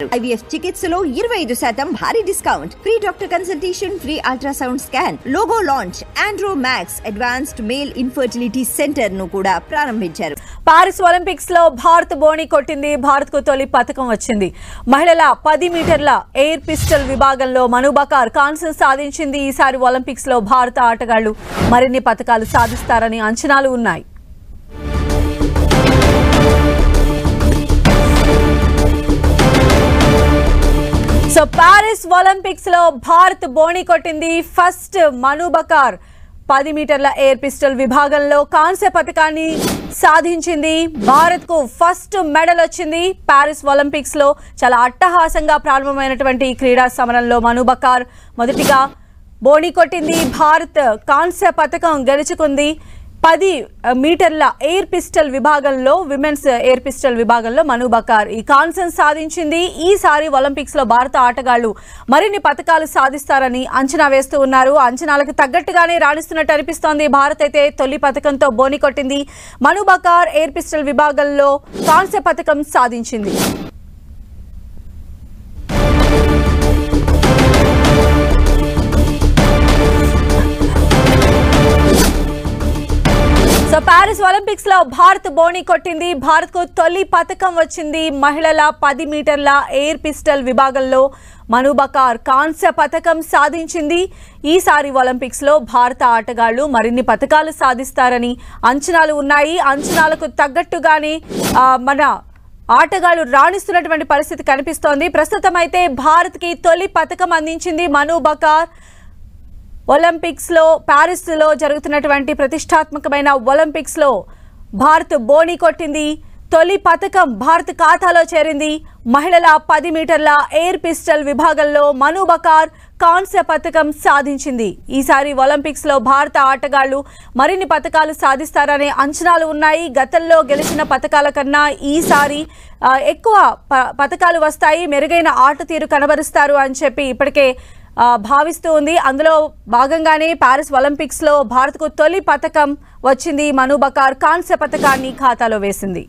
IVF చికిత్సలో 25% భారీ discount, free doctor consultation, free ultrasound scan, logo launch, Andro max advanced male infertility centre ను కూడా ప్రారంభించారు. Paris Olympics లో భారత్ బోణి కొట్టింది. భారత్ కు తొలి పతకం వచ్చింది. మహిళల 10 మీటర్ల ఎయిర్ పిస్టల్ విభాగంలో మను బకార్ కాంస్యం సాధించింది. ఈసారి ఒలింపిక్స్ లో భారత ఆటగాళ్లు మరిన్ని పతకాలు సాధిస్తారని అంచనాలు ఉన్నాయి. సో పారిస్ ఒలింపిక్స్ లో భారత్ బోణి కొట్టింది. ఫస్ట్ మను బకార్ 10 మీటర్ల ఎయిర్ పిస్టల్ విభాగంలో కాంస్య పతకాన్ని సాధించింది. భారత్ కు ఫస్ట్ మెడల్ వచ్చింది. పారిస్ ఒలింపిక్స్ లో చాలా అట్టహాసంగా ప్రారంభమైనటువంటి క్రీడా సమరంలో మను బకార్ మొదటిగా బోణి కొట్టింది. భారత్ కాంస్య పతకం గెలుచుకుంది. 10 మీటర్ల ఎయిర్ పిస్టల్ విభాగంలో, విమెన్స్ ఎయిర్ పిస్టల్ విభాగంలో మను బకార్ ఈ కాంస్యం సాధించింది. ఈసారి ఒలింపిక్స్ లో భారత ఆటగాళ్లు మరిన్ని పతకాలు సాధిస్తారని అంచనా వేస్తూ ఉన్నారు. అంచనాలకు తగ్గట్టుగానే రాణిస్తున్నట్టు అనిపిస్తోంది. భారత్ అయితే తొలి పతకంతో బోని కొట్టింది. మను బకార్ ఎయిర్ పిస్టల్ విభాగంలో కాంస్య పతకం సాధించింది. సో పారిస్ ఒలింపిక్స్ లో భారత్ బోణి కొట్టింది. భారత్ కు తొలి పతకం వచ్చింది. మహిళల 10 మీటర్ల ఎయిర్ పిస్టల్ విభాగంలో మను బకార్ కాంస్య పతకం సాధించింది. ఈసారి ఒలింపిక్స్ లో భారత ఆటగాళ్లు మరిన్ని పతకాలు సాధిస్తారని అంచనాలు ఉన్నాయి. అంచనాలకు తగ్గట్టుగానే మన ఆటగాళ్లు రాణిస్తున్నటువంటి పరిస్థితి కనిపిస్తోంది. ప్రస్తుతం అయితే భారత్ కి తొలి పతకం అందించింది మను బకార్. ఒలింపిక్స్ లో పారిస్ లో జరుగుతున్నటువంటి ప్రతిష్టాత్మకమైన ఒలింపిక్స్ లో భారత్ బోణి కొట్టింది. తొలి పతకం భారత్ ఖాతాలో చేరింది. మహిళల 10 మీటర్ల ఎయిర్ పిస్టల్ విభాగంలో మను బకార్ కాంస్య పతకం సాధించింది. ఈసారి ఒలింపిక్స్ లో భారత ఆటగాళ్లు మరిన్ని పతకాలు సాధిస్తారనే అంచనాలు ఉన్నాయి. గతంలో గెలిచిన పతకాల కన్నా ఈసారి ఎక్కువ పతకాలు వస్తాయి, మెరుగైన ఆట తీరు కనబరుస్తారు అని చెప్పి ఇప్పటికే భావిస్తూ ఉంది. అందులో భాగంగానే పారిస్ ఒలింపిక్స్ లో భారత్ కు తొలి పతకం వచ్చింది. మను బకార్ కాంస్య పతకాన్ని ఖాతాలో వేసింది.